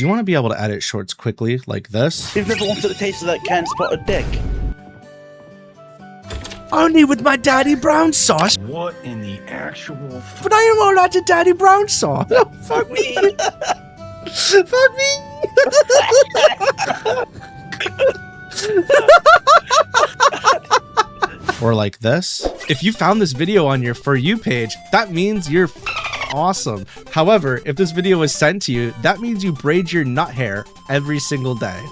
Do you want to be able to edit shorts quickly like this? You've never wanted a taste of that can spotted dick? Only with my daddy brown sauce. What in the actual... But I am allowed to daddy brown sauce. Oh, fuck me. Fuck me. Or like this. If you found this video on your For You page, that means you're awesome. However, if this video was sent to you, that means you braid your nut hair every single day.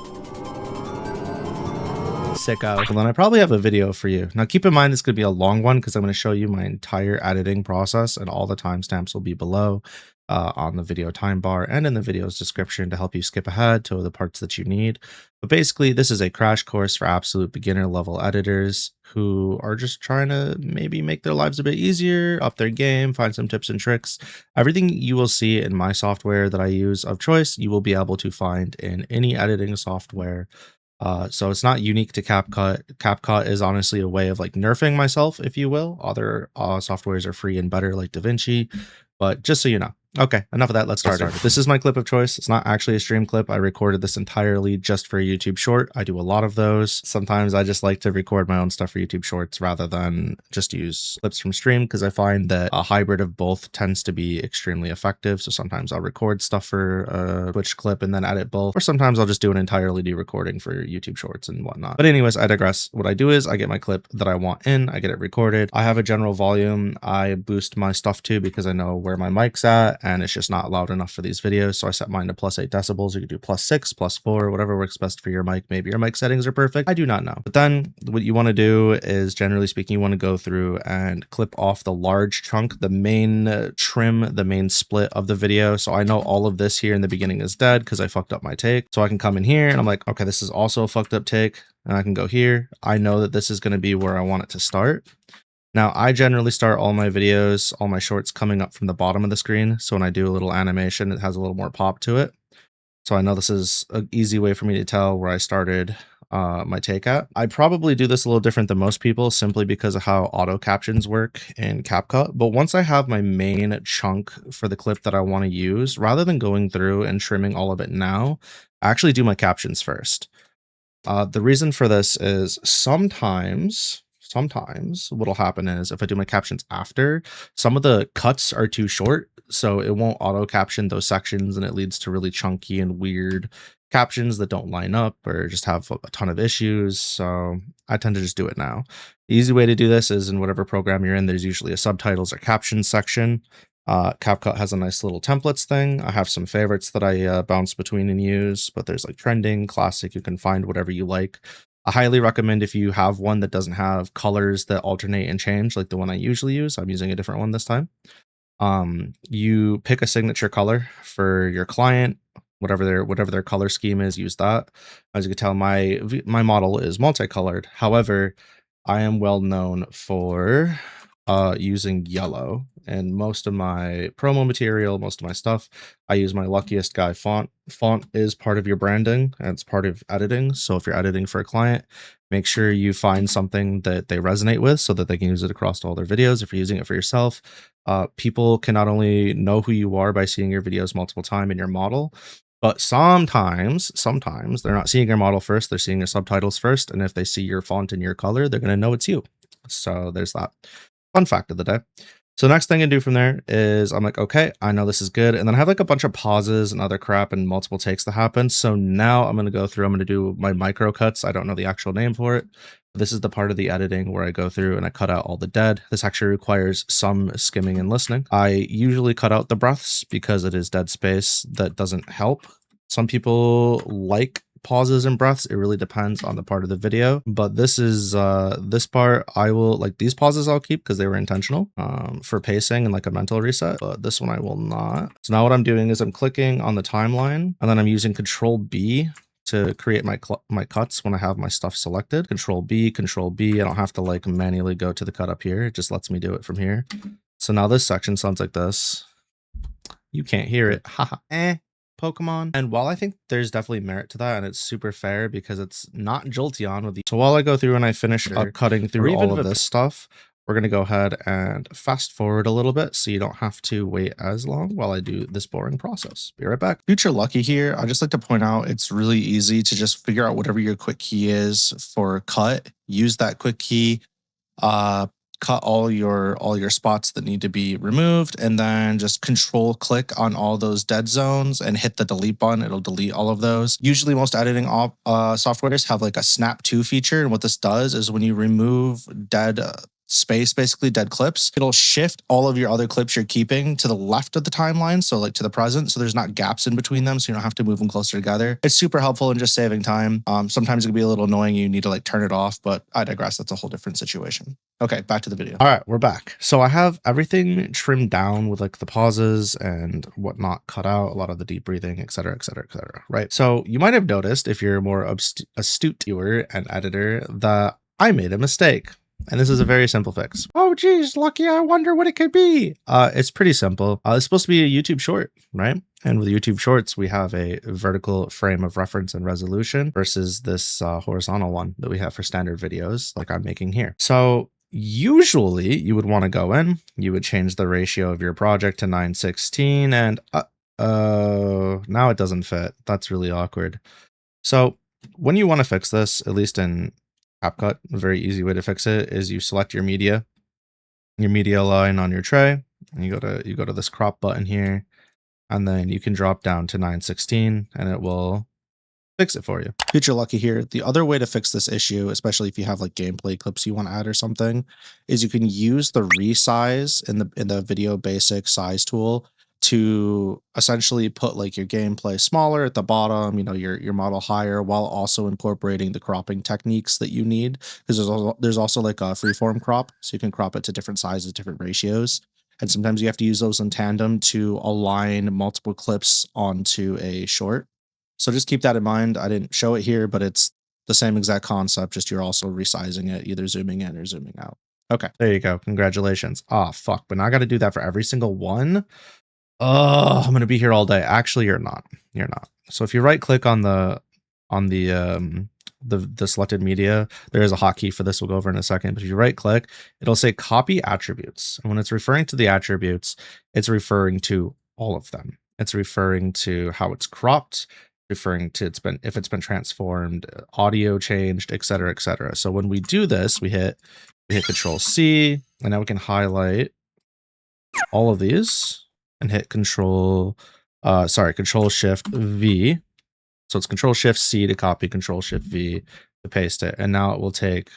Sicko. Well, then I probably have a video for you. Now keep in mind this could be a long one because I'm going to show you my entire editing process, and all the timestamps will be below on the video time bar and in the video's description to help you skip ahead to the parts that you need. But basically, this is a crash course for absolute beginner level editors who are just trying to maybe make their lives a bit easier, up their game, find some tips and tricks. Everything you will see in my software that I use of choice, you will be able to find in any editing software. So it's not unique to CapCut. CapCut is honestly a way of like nerfing myself, if you will. Other softwares are free and better like DaVinci, but just so you know. Okay, enough of that. Let's start. This is my clip of choice. It's not actually a stream clip. I recorded this entirely just for a YouTube short. I do a lot of those. Sometimes I just like to record my own stuff for YouTube shorts rather than just use clips from stream, because I find that a hybrid of both tends to be extremely effective. So sometimes I'll record stuff for a Twitch clip and then edit both, or sometimes I'll just do an entirely new recording for YouTube shorts and whatnot. But anyways, I digress. What I do is I get my clip that I want in, I get it recorded. I have a general volume I boost my stuff to because I know where my mic's at, and it's just not loud enough for these videos. So I set mine to +8 decibels. You can do +6, +4, whatever works best for your mic. Maybe your mic settings are perfect. I do not know. But then what you want to do is, generally speaking, you want to go through and clip off the large chunk, the main trim, the main split of the video. So I know all of this here in the beginning is dead because I fucked up my take. So I can come in here and I'm like, okay, this is also a fucked up take. And I can go here. I know that this is going to be where I want it to start. Now, I generally start all my videos, all my shorts coming up from the bottom of the screen. So when I do a little animation, it has a little more pop to it. So I know this is an easy way for me to tell where I started my take at. I probably do this a little different than most people simply because of how auto captions work in CapCut. But once I have my main chunk for the clip that I want to use, rather than going through and trimming all of it now, I actually do my captions first. The reason for this is sometimes what'll happen is if I do my captions after, some of the cuts are too short, so it won't auto caption those sections, and it leads to really chunky and weird captions that don't line up or just have a ton of issues. So I tend to just do it now. The easy way to do this is in whatever program you're in, there's usually a subtitles or captions section. CapCut has a nice little templates thing. I have some favorites that I bounce between and use, but there's like trending, classic, you can find whatever you like. I highly recommend if you have one that doesn't have colors that alternate and change, like the one I usually use. I'm using a different one this time. You pick a signature color for your client, whatever their color scheme is, use that. As you can tell, my model is multicolored. However, I am well known for using yellow, and most of my promo material, most of my stuff, I use my Luckiest Guy font. Font is part of your branding and it's part of editing. So if you're editing for a client, make sure you find something that they resonate with so that they can use it across all their videos. If you're using it for yourself, people can not only know who you are by seeing your videos multiple times in your model, but sometimes they're not seeing your model first, they're seeing your subtitles first. And if they see your font and your color, they're going to know it's you. So there's that. Fun fact of the day. So the next thing I do from there is I'm like, okay, I know this is good. And then I have like a bunch of pauses and other crap and multiple takes that happen. So now I'm going to go through, I'm going to do my micro cuts. I don't know the actual name for it. This is the part of the editing where I go through and I cut out all the dead. This actually requires some skimming and listening. I usually cut out the breaths because it is dead space that doesn't help. Some people like pauses and breaths. It really depends on the part of the video, but this is this part I will like. These pauses I'll keep because they were intentional for pacing and like a mental reset, but this one I will not. So now what I'm doing is I'm clicking on the timeline and then I'm using Control B to create my cuts when I have my stuff selected. Control B. I don't have to like manually go to the cut up here. It just lets me do it from here. So now this section sounds like this. You can't hear it. Haha. Pokemon. And while I think there's definitely merit to that and it's super fair because it's not Jolteon with the, so while I go through and I finish up cutting through all of this stuff, we're going to go ahead and fast forward a little bit so you don't have to wait as long while I do this boring process. Be right back. Future Lucky here. I just like to point out it's really easy to just figure out whatever your quick key is for cut. Use that quick key. Cut all your spots that need to be removed, and then just control click on all those dead zones and hit the delete button. It'll delete all of those. Usually most editing softwares have like a snap to feature, and what this does is when you remove dead space, basically dead clips, it'll shift all of your other clips you're keeping to the left of the timeline, so like to the present, so there's not gaps in between them, so you don't have to move them closer together. It's super helpful in just saving time. Sometimes it can be a little annoying, you need to like turn it off, but I digress. That's a whole different situation. Okay, back to the video. All right, we're back. So I have everything trimmed down with like the pauses and whatnot cut out, a lot of the deep breathing, etc., etc., etc. Right. So you might have noticed, if you're a more astute viewer and editor, that I made a mistake. And this is a very simple fix. Oh, geez, Lucky, I wonder what it could be. It's pretty simple. It's supposed to be a YouTube short, right? And with YouTube shorts, we have a vertical frame of reference and resolution versus this horizontal one that we have for standard videos like I'm making here. So usually you would want to go in, you would change the ratio of your project to 9:16, and now it doesn't fit. That's really awkward. So when you want to fix this, at least in CapCut, a very easy way to fix it is you select your media line on your tray, and you go to this crop button here, and then you can drop down to 9:16 and it will fix it for you. Future Lucky here. The other way to fix this issue, especially if you have like gameplay clips you want to add or something, is you can use the resize in the video basic size tool to essentially put like your gameplay smaller at the bottom, you know, your model higher, while also incorporating the cropping techniques that you need. Because there's also like a freeform crop, so you can crop it to different sizes, different ratios. And sometimes you have to use those in tandem to align multiple clips onto a short. So just keep that in mind. I didn't show it here, but it's the same exact concept, just you're also resizing it, either zooming in or zooming out. Okay, there you go. Congratulations. Oh, fuck. But now I got to do that for every single one. Oh, I'm going to be here all day. Actually, you're not. You're not. So if you right click on the selected media, there is a hotkey for this we'll go over in a second, but if you right click, it'll say copy attributes. And when it's referring to the attributes, it's referring to all of them. It's referring to how it's cropped, referring to if it's been transformed, audio changed, etc., etc. So when we do this, we hit Control C, and now we can highlight all of these and hit Control Shift V. So it's Control Shift C to copy, Control Shift V to paste it, and now it will take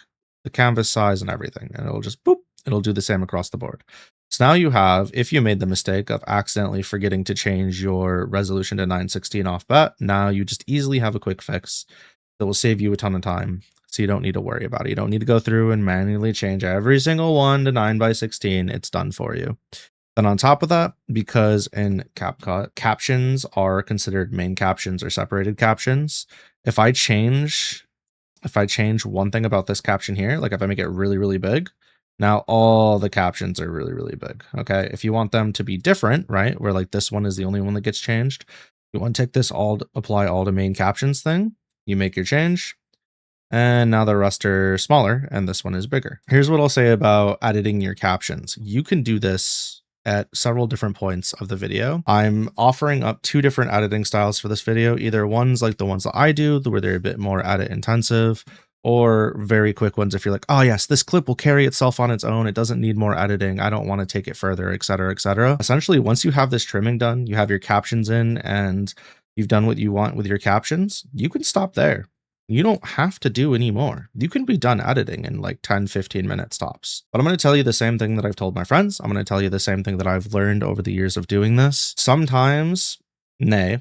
the canvas size and everything, and it'll just boop. It'll do the same across the board. So now you have, if you made the mistake of accidentally forgetting to change your resolution to 9:16 off bat, now you just easily have a quick fix that will save you a ton of time. So you don't need to worry about it. You don't need to go through and manually change every single one to 9:16. It's done for you. Then on top of that, because in CapCut, captions are considered main captions or separated captions. If I change one thing about this caption here, like if I make it really, really big, now all the captions are really, really big. Okay. If you want them to be different, right, where like this one is the only one that gets changed, you want to take this apply all to main captions thing, you make your change, and now the rest are smaller and this one is bigger. Here's what I'll say about editing your captions. You can do this at several different points of the video. I'm offering up 2 different editing styles for this video. Either ones like the ones that I do, where they're a bit more edit intensive, or very quick ones if you're like, oh yes, this clip will carry itself on its own, it doesn't need more editing, I don't want to take it further, etc., etc. Essentially, once you have this trimming done, you have your captions in, and you've done what you want with your captions, you can stop there. You don't have to do any more. You can be done editing in like 10-15 minutes tops. But I'm going to tell you the same thing that I've told my friends. I'm going to tell you the same thing that I've learned over the years of doing this. Sometimes, nay,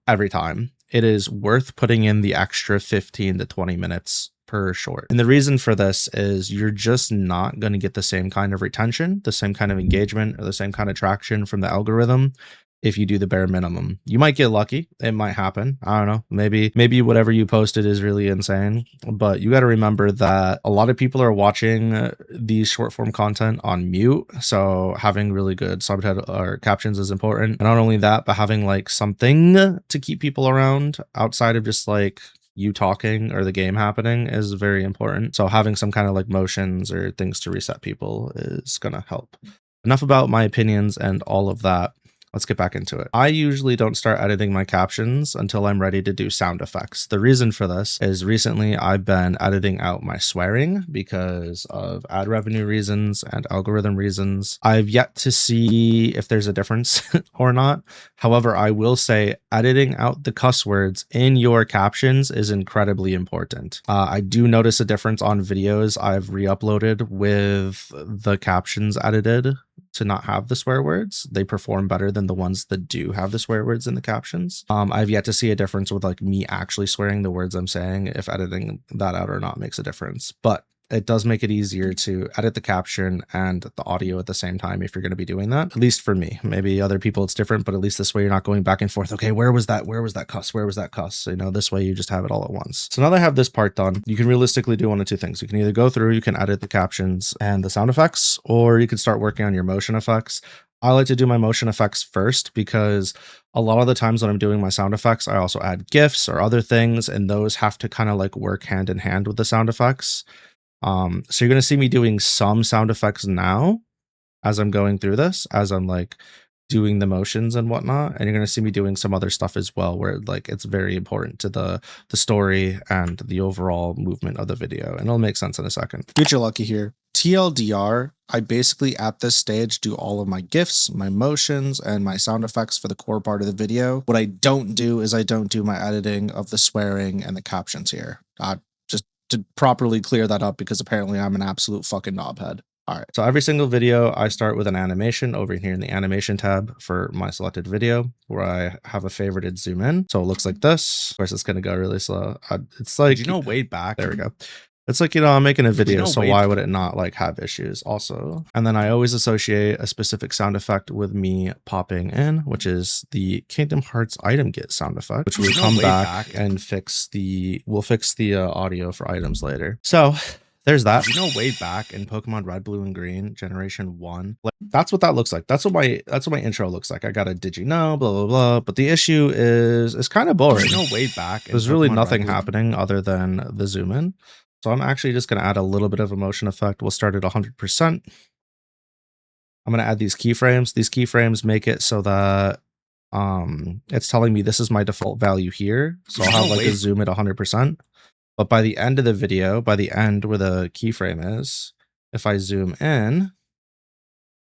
every time, it is worth putting in the extra 15 to 20 minutes per short. And the reason for this is you're just not going to get the same kind of retention, the same kind of engagement, or the same kind of traction from the algorithm if you do the bare minimum. You might get lucky. It might happen. I don't know. Maybe whatever you posted is really insane, but you got to remember that a lot of people are watching these short form content on mute. So having really good subtitle or captions is important. And not only that, but having like something to keep people around outside of just like you talking or the game happening is very important. So having some kind of like motions or things to reset people is gonna help. Enough about my opinions and all of that. Let's get back into it. I usually don't start editing my captions until I'm ready to do sound effects. The reason for this is recently I've been editing out my swearing because of ad revenue reasons and algorithm reasons. I've yet to see if there's a difference or not. However, I will say editing out the cuss words in your captions is incredibly important. I do notice a difference on videos I've re-uploaded with the captions edited to not have the swear words. They perform better than the ones that do have the swear words in the captions. I've yet to see a difference with like me actually swearing the words I'm saying. If editing that out or not makes a difference, but it does make it easier to edit the caption and the audio at the same time if you're going to be doing that. At least for me. Maybe other people it's different, but at least this way you're not going back and forth. Okay, where was that? Where was that cuss? Where was that cuss? You know, this way you just have it all at once. So now that I have this part done, you can realistically do one of two things. You can either go through, you can edit the captions and the sound effects, or you can start working on your motion effects. I like to do my motion effects first because a lot of the times when I'm doing my sound effects, I also add gifs or other things, and those have to kind of like work hand in hand with the sound effects. So you're going to see me doing some sound effects now as I'm going through this, as I'm like doing the motions and whatnot. And you're going to see me doing some other stuff as well, where like it's very important to the story and the overall movement of the video. And it'll make sense in a second. viicccii here. TLDR, I basically at this stage do all of my GIFs, my motions, and my sound effects for the core part of the video. What I don't do is I don't do my editing of the swearing and the captions here. Just to properly clear that up because apparently I'm an absolute fucking knobhead. All right. So every single video, I start with an animation over here in the animation tab for my selected video, where I have a favorited zoom in. So it looks like this. Of course, it's going to go really slow. It's like, way back. There we go. It's like, I'm making a video, so why would it not like have issues also? And then I always associate a specific sound effect with me popping in, which is the Kingdom Hearts item get sound effect, which will come back and we'll fix the audio for items later. So there's that. Way back in Pokemon Red, Blue, and Green, Generation 1. That's what that looks like. That's what my intro looks like. I got a did you know, blah, blah, blah. But the issue is it's kind of boring. Way back. There's really nothing happening other than the zoom in. So I'm actually just going to add a little bit of a motion effect. We'll start at 100%. I'm going to add these keyframes. These keyframes make it so that it's telling me this is my default value here. So I'll have like a zoom at 100%. But by the end of the video, by the end where the keyframe is, if I zoom in,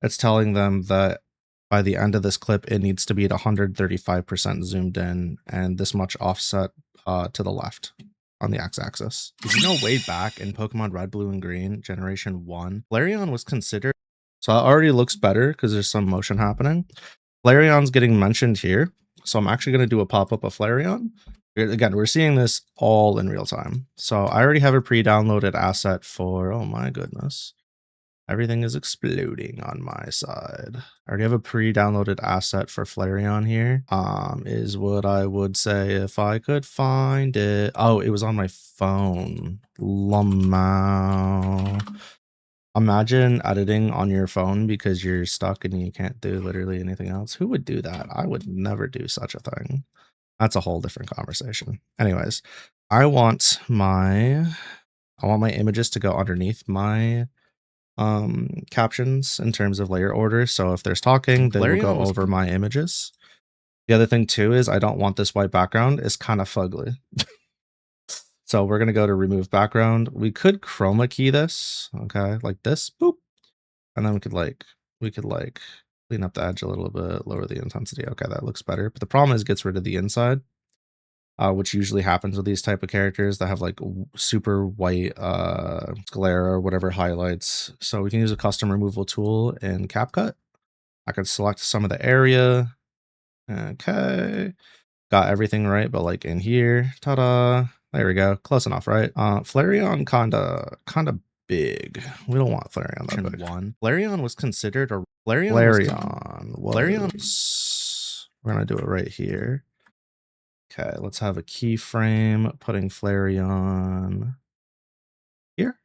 it's telling them that by the end of this clip, it needs to be at 135% zoomed in and this much offset to the left on the x-axis. Did way back in Pokemon Red, Blue, and Green, Generation 1, Flareon was considered... So it already looks better because there's some motion happening. Flareon's getting mentioned here. So I'm actually going to do a pop-up of Flareon. Again, we're seeing this all in real time. So I already have a pre-downloaded asset for... Oh my goodness. Everything is exploding on my side. I already have a pre-downloaded asset for Flareon here. Is what I would say if I could find it. Oh, it was on my phone. Lamau. Imagine editing on your phone because you're stuck and you can't do literally anything else. Who would do that? I would never do such a thing. That's a whole different conversation. Anyways, I want my images to go underneath my captions in terms of layer order. So if there's talking, they will go over my images. The other thing too is I don't want this white background. It's kind of fugly. So we're going to go to remove background. We could chroma key this, okay, like this, boop. And then we could clean up the edge a little bit, lower the intensity. Okay, that looks better. But the problem is it gets rid of the inside, which usually happens with these type of characters that have like super white glare or whatever highlights. So we can use a custom removal tool in CapCut. I could select some of the area. Okay, got everything right, but like in here, ta-da. There we go. Close enough, right? Flareon kinda big. We don't want Flareon that big. Flareon was considered a Flareon. We're gonna do it right here. Okay, let's have a keyframe putting Flareon here.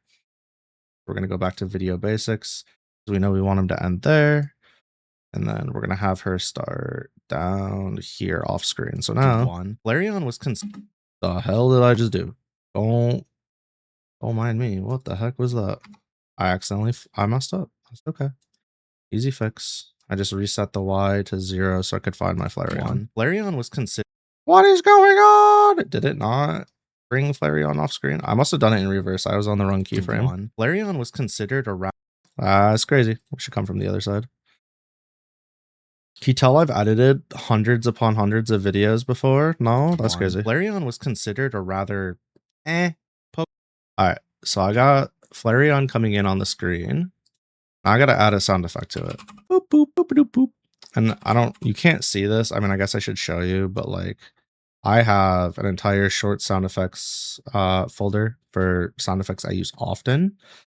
We're gonna go back to video basics. We know we want him to end there. And then we're gonna have her start down here off screen. So now Flareon was The hell did I just do? Don't mind me. What the heck was that? I messed up. That's okay. Easy fix. I just reset the Y to 0 so I could find my Flareon. Flareon was considered. What is going on? Did it not bring Flareon off screen? I must have done it in reverse. I was on the wrong keyframe. Flareon was considered a it's crazy. We should come from the other side. Can you tell I've edited hundreds upon hundreds of videos before? No, that's crazy. Flareon was considered a rather All right, so I got Flareon coming in on the screen. I gotta add a sound effect to it. Boop, boop, boop, boop, boop. And you can't see this. I mean, I guess I should show you, but like I have an entire short sound effects folder for sound effects I use often.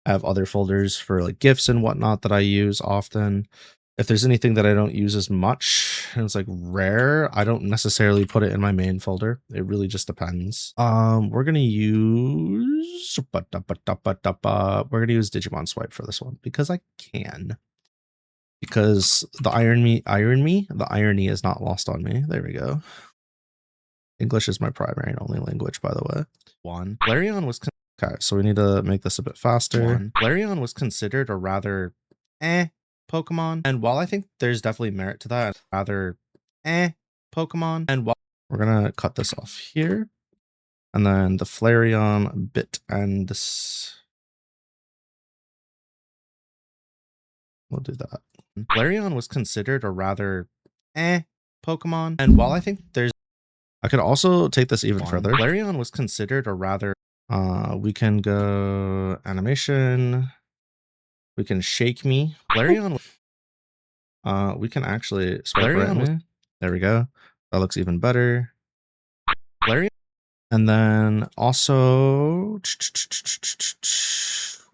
I have other folders for like GIFs and whatnot that I use often. If there's anything that I don't use as much, and it's like rare, I don't necessarily put it in my main folder. It really just depends. We're gonna use Digimon Swipe for this one because I can. Because the irony is not lost on me. There we go. English is my primary and only language, by the way. Flareon was okay, so we need to make this a bit faster. Flareon was considered a rather Pokemon, and while I think there's definitely merit to that, rather Pokemon, and while we're gonna cut this off here, and then the Flareon bit and this, we'll do that. Flareon was considered a rather Pokemon, and while I think there's, I could also take this even further. Flareon was considered a rather we can go animation. We can shake me. Flareon. We can actually swipe right me. There we go. That looks even better. Flareon. And then also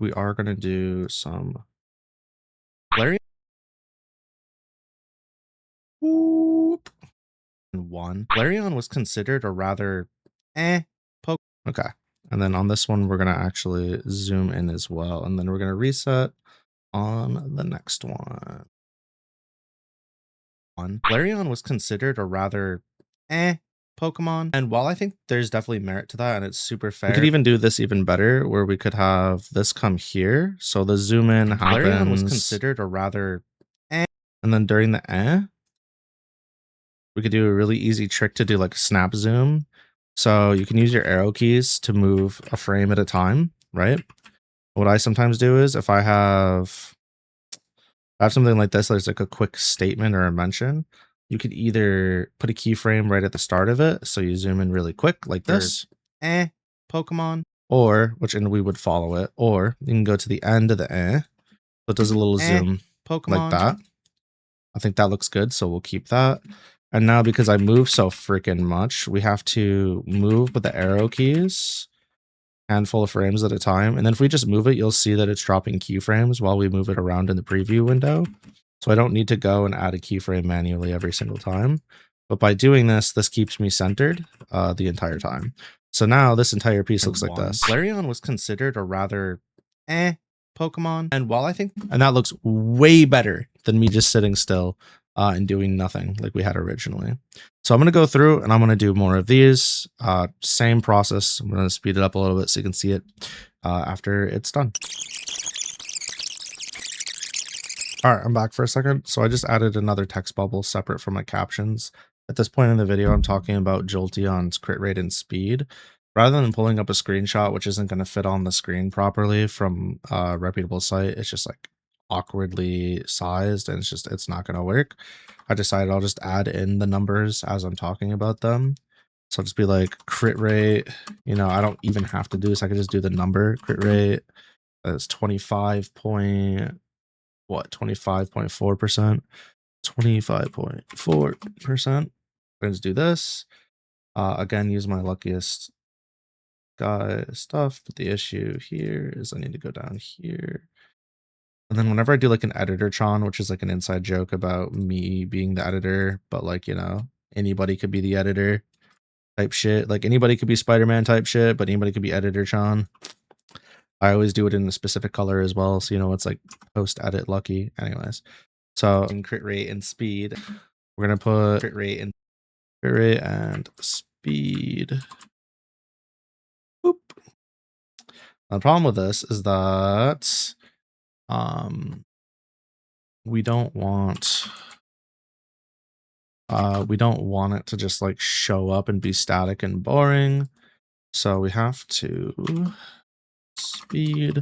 we are gonna do some Flareon. Whoop. Flareon was considered a rather okay. And then on this one, we're gonna actually zoom in as well, and then we're gonna reset on the next one. Flareon was considered a rather Pokemon, and while I think there's definitely merit to that and it's super fair, we could even do this even better, where we could have this come here, so the zoom in happens. Flareon was considered a rather and then during the we could do a really easy trick to do like snap zoom. So you can use your arrow keys to move a frame at a time, right? What I sometimes do is if I have something like this, there's like a quick statement or a mention, you could either put a keyframe right at the start of it, so you zoom in really quick like this, Pokemon, or and we would follow it, or you can go to the end of the so it does a little zoom Pokemon like that. I think that looks good, so we'll keep that. And now because I move so freaking much, we have to move with the arrow keys, handful of frames at a time. And then if we just move it, you'll see that it's dropping keyframes while we move it around in the preview window. So I don't need to go and add a keyframe manually every single time. But by doing this, this keeps me centered the entire time. So now this entire piece looks like this. Flareon was considered a rather Pokemon, and while I think, and that looks way better than me just sitting still and doing nothing like we had originally. So I'm going to go through and I'm going to do more of these. Same process. I'm going to speed it up a little bit so you can see it after it's done. All right, I'm back for a second. So I just added another text bubble separate from my captions. At this point in the video, I'm talking about Jolteon's crit rate and speed. Rather than pulling up a screenshot, which isn't going to fit on the screen properly from a reputable site, it's just like awkwardly sized and it's not going to work. I decided I'll just add in the numbers as I'm talking about them. So I'll just be like crit rate, you know, I don't even have to do this. I can just do the number. Crit rate is 25.4%. 25.4%. Let's do this. Again, use my luckiest guy stuff, but the issue here is I need to go down here. And then whenever I do like an editor Tron, which is like an inside joke about me being the editor, but like, you know, anybody could be the editor type shit. Like anybody could be Spider-Man type shit, but anybody could be editor Tron. I always do it in a specific color as well. So, you know, it's like post edit lucky. Anyways, so in crit rate and speed, we're going to put crit rate and speed. The problem with this is that we don't want it to just like show up and be static and boring. So we have to speed.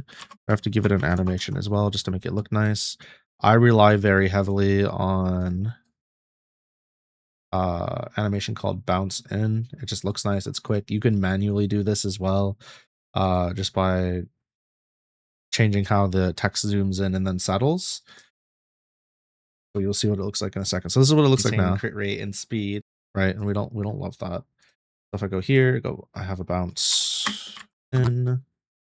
We have to give it an animation as well just to make it look nice. I rely very heavily on animation called bounce in. It just looks nice. It's quick. You can manually do this as well, just by changing how the text zooms in and then settles. So you'll see what it looks like in a second. So this is what it looks like now. Crit rate and speed, right? And we don't love that. So if I go here, I have a bounce in.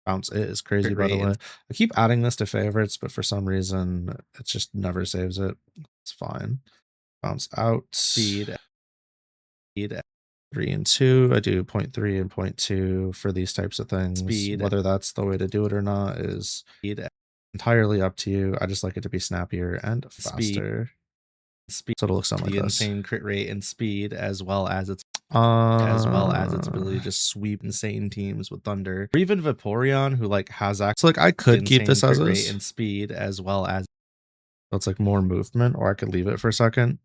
Bounce it is crazy, by the way. I keep adding this to favorites, but for some reason it just never saves it. It's fine. Bounce out. Speed 3 and 2. I do 0.3 and 0.2 for these types of things. Speed. Whether that's the way to do it or not is entirely up to you. I just like it to be snappier and faster. Speed. So it'll look something like this. Insane crit rate and speed, as well as its ability to just sweep insane teams with thunder. Or even Vaporeon, who like has access. So like I could keep this as is. And speed, as well as so it's like more movement, or I could leave it for a second.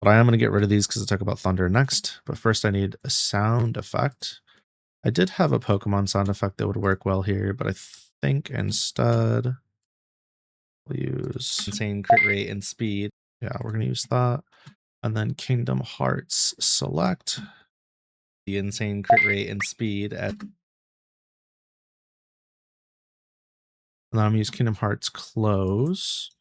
But I am going to get rid of these because I talk about thunder next. But first I need a sound effect. I did have a Pokemon sound effect that would work well here, but I think instead we'll use insane crit rate and speed. Yeah, we're going to use that. And then Kingdom Hearts select. The insane crit rate and speed at. And then I'm going to use Kingdom Hearts close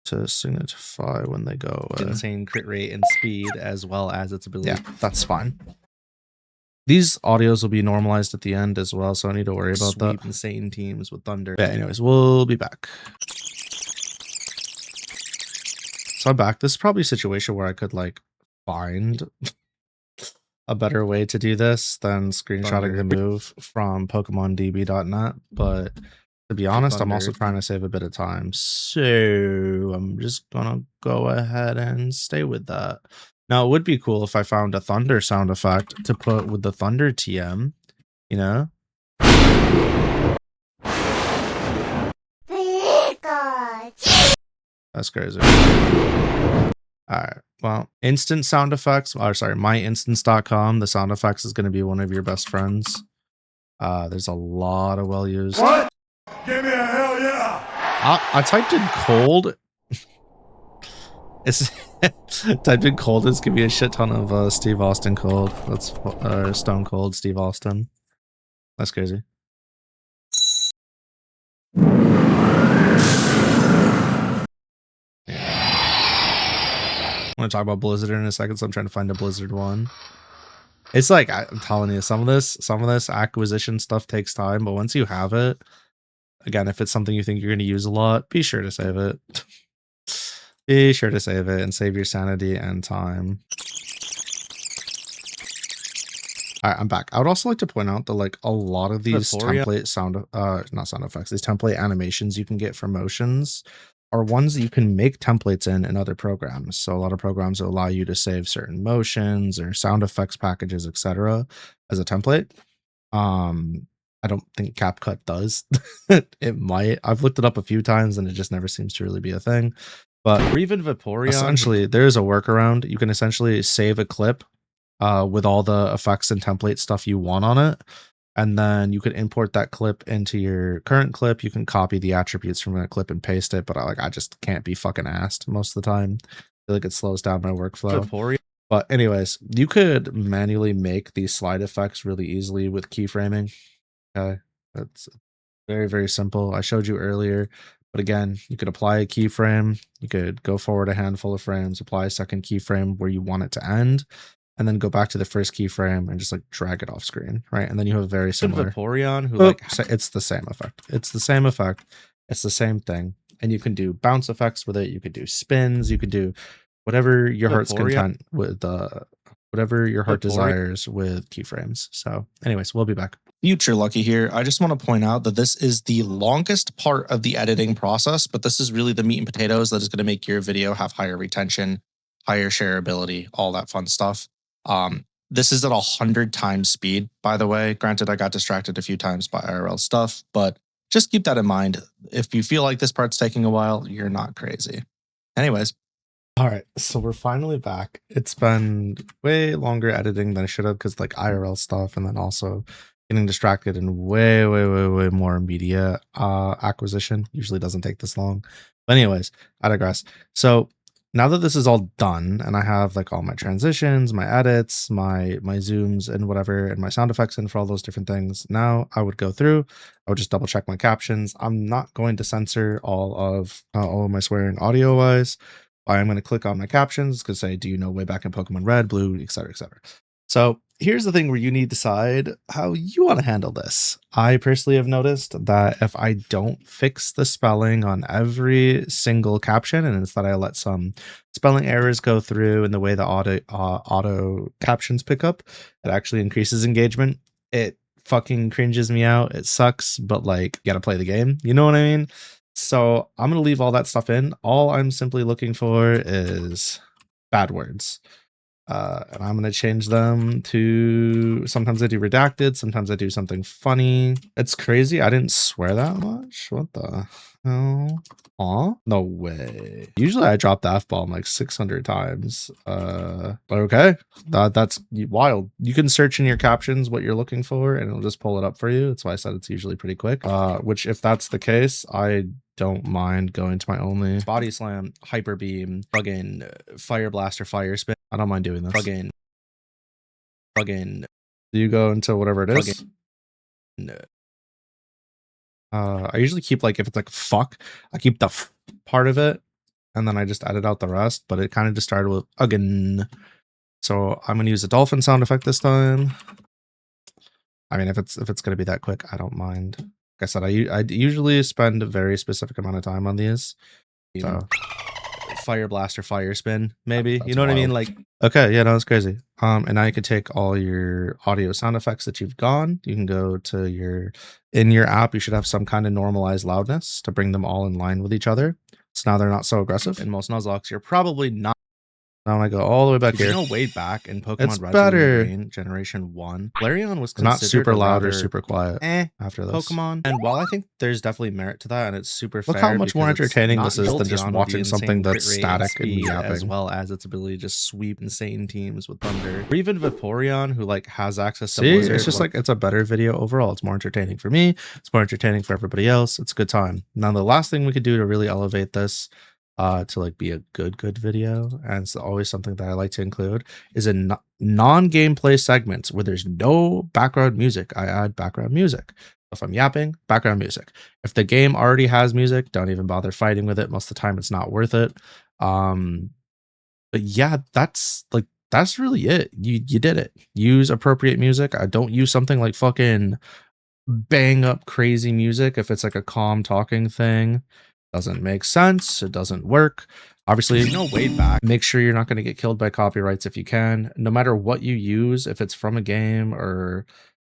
to signify when they go away. Insane crit rate and speed, as well as its ability. Yeah, that's fine. These audios will be normalized at the end as well, so I need to worry about that. Insane teams with thunder. Yeah, anyways, we'll be back. So I'm back. This is probably a situation where I could like find a better way to do this than screenshotting the move from PokemonDB.net, but to be honest, I'm also trying to save a bit of time, so I'm just gonna go ahead and stay with that. Now, it would be cool if I found a thunder sound effect to put with the thunder TM, you know? That's crazy. Alright, well, instant sound effects, or sorry, myinstance.com, the sound effects is going to be one of your best friends. There's a lot of well-used. What? Give me a hell yeah! I typed in cold. It's typed in cold. It's giving me a shit ton of Steve Austin cold. That's Stone Cold Steve Austin. That's crazy. I'm gonna talk about Blizzard in a second, so I'm trying to find a Blizzard one. It's like I'm telling you, some of this acquisition stuff takes time, but once you have it, again, if it's something you think you're going to use a lot, be sure to save it. Be sure to save it and save your sanity and time. All right, I'm back. I would also like to point out that like a lot of these template not sound effects, these template animations you can get from motions are ones that you can make templates in other programs. So a lot of programs will allow you to save certain motions or sound effects packages, etc. as a template. I don't think CapCut does. It might. I've looked it up a few times and it just never seems to really be a thing. But or even Vaporeon, essentially, there is a workaround. You can essentially save a clip with all the effects and template stuff you want on it. And then you could import that clip into your current clip. You can copy the attributes from that clip and paste it. But I just can't be fucking asked most of the time. I feel like it slows down my workflow. Vaporeon. But anyways, you could manually make these slide effects really easily with keyframing. Okay, that's very, very simple. I showed you earlier, but again, you could apply a keyframe. You could go forward a handful of frames, apply a second keyframe where you want it to end, and then go back to the first keyframe and just like drag it off screen, right? And then you have a very similar Vaporeon who it's the same effect. It's the same effect. It's the same thing. And you can do bounce effects with it. You could do spins. You could do whatever your heart's content with whatever your heart desires with keyframes. So anyways, we'll be back. Future Lucky here. I just want to point out that this is the longest part of the editing process, but this is really the meat and potatoes that is going to make your video have higher retention, higher shareability, all that fun stuff. This is at 100 times speed, by the way. Granted, I got distracted a few times by IRL stuff, but just keep that in mind. If you feel like this part's taking a while, you're not crazy. Anyways. All right, so we're finally back. It's been way longer editing than I should have because like IRL stuff, and then also getting distracted and way more media acquisition. Usually doesn't take this long. But anyways, I digress. So now that this is all done and I have like all my transitions, my edits, my zooms and whatever, and my sound effects in for all those different things, now I would go through, I would just double check my captions. I'm not going to censor all of my swearing audio wise. I'm going to click on my captions, because say, do you know way back in Pokemon Red, Blue, etc., etc. So here's the thing where you need to decide how you want to handle this. I personally have noticed that if I don't fix the spelling on every single caption, and instead I let some spelling errors go through in the way the auto captions pick up, it actually increases engagement. It fucking cringes me out. It sucks, but like, you gotta play the game. You know what I mean? So I'm going to leave all that stuff in. All I'm simply looking for is bad words. And I'm going to change them to, sometimes I do redacted, sometimes I do something funny. It's crazy. I didn't swear that much. What the hell? Aw, no way. Usually I drop the F-bomb like 600 times. But okay, that's wild. You can search in your captions what you're looking for and it'll just pull it up for you. That's why I said it's usually pretty quick. Which if that's the case, I don't mind going to my only body slam, hyper beam, plugin, fire blaster, fire spin. I don't mind doing this. Plugin. Do you go into whatever it is? No. I usually keep like, if it's like fuck, I keep the part of it and then I just edit out the rest, but it kind of just started with again. So I'm going to use a dolphin sound effect this time. I mean, if it's going to be that quick, I don't mind. Like I said, I usually spend a very specific amount of time on these. So fire blaster, fire spin, maybe. You know what I mean? Like, okay, yeah, no, that's crazy. And now you can take all your audio sound effects that you've gone. You can go to in your app, you should have some kind of normalized loudness to bring them all in line with each other. So now they're not so aggressive. In most Nuzlockes, you're probably not. Now I go all the way back here. You know, way back in Pokemon Red, Blue, and Green, Generation 1, Flareon was not super loud or super quiet after this. Pokemon. And while I think there's definitely merit to that, and it's super fair. Look how much more entertaining this is than just watching something that's static and yapping. As well as its ability to just sweep insane teams with Thunder. Or even Vaporeon, who like has access to Blizzard. It's just like, it's a better video overall. It's more entertaining for me. It's more entertaining for everybody else. It's a good time. Now, the last thing we could do to really elevate this to like be a good video, and it's always something that I like to include, is a non-gameplay segments where there's no background music. I add background music. If I'm yapping, background music. If the game already has music, don't even bother fighting with it. Most of the time it's not worth it. But yeah, that's really it. You did it. Use appropriate music. I don't use something like fucking bang up crazy music if it's like a calm talking thing. Doesn't make sense. It doesn't work. Obviously, no way back. Make sure you're not going to get killed by copyrights if you can. No matter what you use, if it's from a game or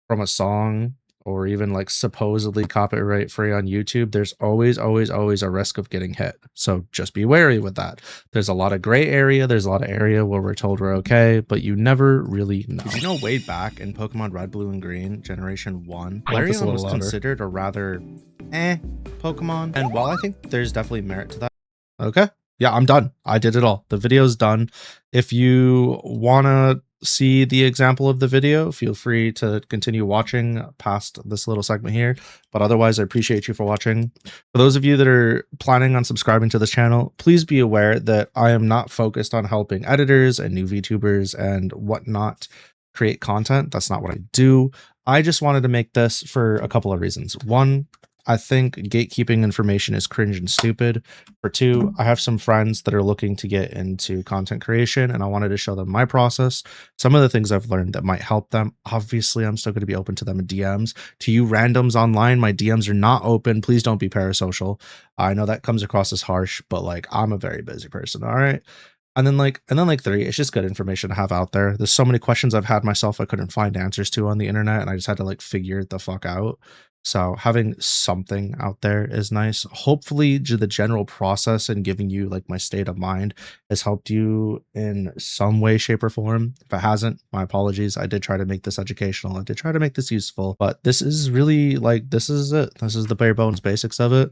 from a song or even like supposedly copyright free on YouTube, there's always a risk of getting hit. So just be wary with that. There's a lot of gray area. There's a lot of area where we're told we're okay, but you never really know. Did you know way back in Pokemon Red, Blue, and Green, Generation 1, Flareon was considered a rather Pokemon? And while I think there's definitely merit to that. Okay. Yeah, I'm done. I did it all. The video's done. If you want to see the example of the video, feel free to continue watching past this little segment here. But otherwise, I appreciate you for watching. For those of you that are planning on subscribing to this channel, please be aware that I am not focused on helping editors and new VTubers and whatnot create content. That's not what I do. I just wanted to make this for a couple of reasons. One, I think gatekeeping information is cringe and stupid. For two, I have some friends that are looking to get into content creation and I wanted to show them my process. Some of the things I've learned that might help them. Obviously, I'm still going to be open to them in DMs. To you randoms online, my DMs are not open. Please don't be parasocial. I know that comes across as harsh, but like, I'm a very busy person. All right. And then like three, it's just good information to have out there. There's so many questions I've had myself I couldn't find answers to on the internet and I just had to like figure it the fuck out. So having something out there is nice. Hopefully the general process and giving you like my state of mind has helped you in some way, shape, or form. If it hasn't, my apologies. I did try to make this educational. I did try to make this useful, but this is really like, this is it. This is the bare bones basics of it.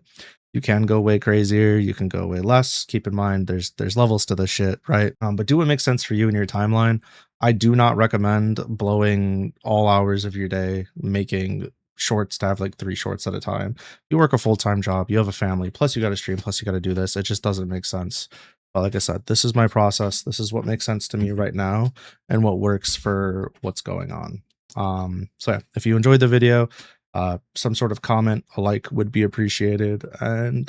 You can go way crazier. You can go way less. Keep in mind, there's levels to this shit, right? But do what makes sense for you and your timeline. I do not recommend blowing all hours of your day making shorts to have like 3 shorts at a time. You work a full-time job, you have a family, plus you got to stream, plus you got to do this. It just doesn't make sense. But like I said, this is my process. This is what makes sense to me right now and what works for what's going on. So yeah, if you enjoyed the video, some sort of comment, a like would be appreciated. And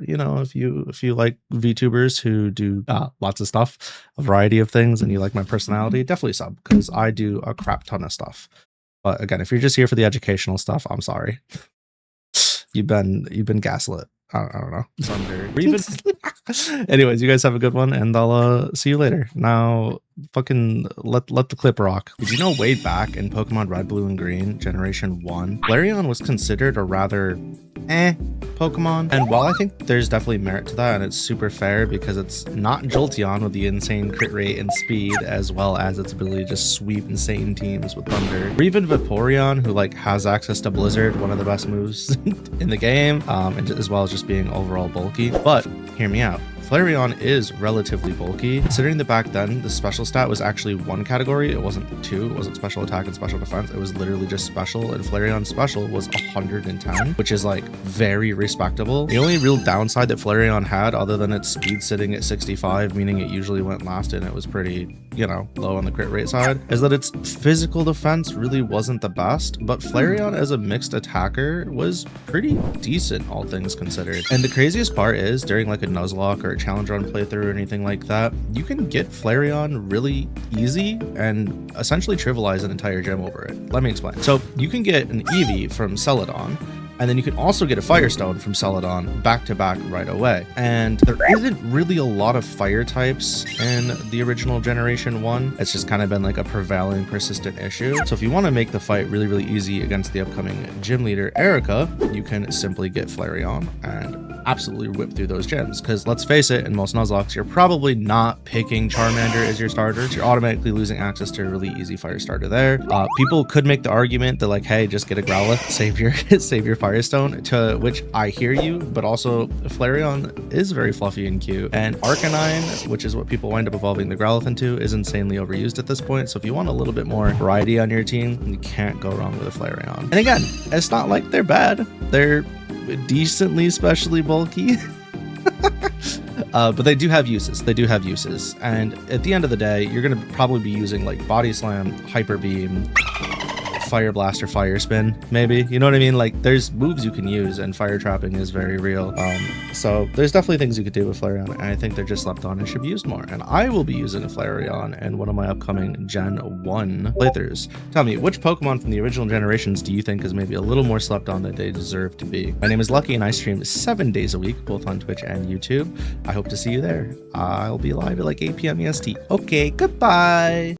you know, if you like VTubers who do lots of stuff, a variety of things, and you like my personality, definitely sub, because I do a crap ton of stuff. But again, if you're just here for the educational stuff, I'm sorry. You've been gaslit. I don't know. Anyways, you guys have a good one, and I'll see you later. Now, fucking let the clip rock. Did you know way back in Pokemon Red, Blue, and Green, Generation 1, Flareon was considered a rather Pokemon? And while I think there's definitely merit to that, and it's super fair because it's not Jolteon with the insane crit rate and speed, as well as its ability to just sweep insane teams with Thunder, or even Vaporeon, who like has access to Blizzard, one of the best moves in the game, and as well as just being overall bulky. But hear me out. Flareon is relatively bulky, considering that back then the special stat was actually 1 category. It wasn't 2. It wasn't special attack and special defense. It was literally just special, and Flareon's special was 110, which is like very respectable. The only real downside that Flareon had, other than its speed sitting at 65, meaning it usually went last and it was pretty, you know, low on the crit rate side, is that its physical defense really wasn't the best. But Flareon as a mixed attacker was pretty decent, all things considered. And the craziest part is, during like a Nuzlocke or challenge run playthrough or anything like that, you can get Flareon really easy and essentially trivialize an entire gym over it. Let me explain. So you can get an Eevee from Celadon, and then you can also get a Firestone from Celadon back to back right away. And there isn't really a lot of fire types in the original Generation 1. It's just kind of been like a prevailing, persistent issue. So if you want to make the fight really, really easy against the upcoming gym leader, Erica, you can simply get Flareon and absolutely whip through those gyms. Because let's face it, in most Nuzlocks, you're probably not picking Charmander as your starter. So you're automatically losing access to a really easy fire starter there. People could make the argument that like, hey, just get a Growlithe, save your Firestone, to which I hear you, but also Flareon is very fluffy and cute. And Arcanine, which is what people wind up evolving the Growlithe into, is insanely overused at this point. So if you want a little bit more variety on your team, you can't go wrong with a Flareon. And again, it's not like they're bad. They're decently specially bulky. But they do have uses. And at the end of the day, you're going to probably be using like Body Slam, Hyper Beam, Fire Blast, or Fire Spin, maybe. You know what I mean? Like, there's moves you can use, and fire trapping is very real. So there's definitely things you could do with Flareon, and I think they're just slept on and should be used more. And I will be using a Flareon in one of my upcoming Gen 1 playthroughs. Tell me, which Pokemon from the original generations do you think is maybe a little more slept on than they deserve to be? My name is Lucky, and I stream 7 days a week, both on Twitch and YouTube. I hope to see you there. I'll be live at like 8 p.m. EST. Okay, goodbye.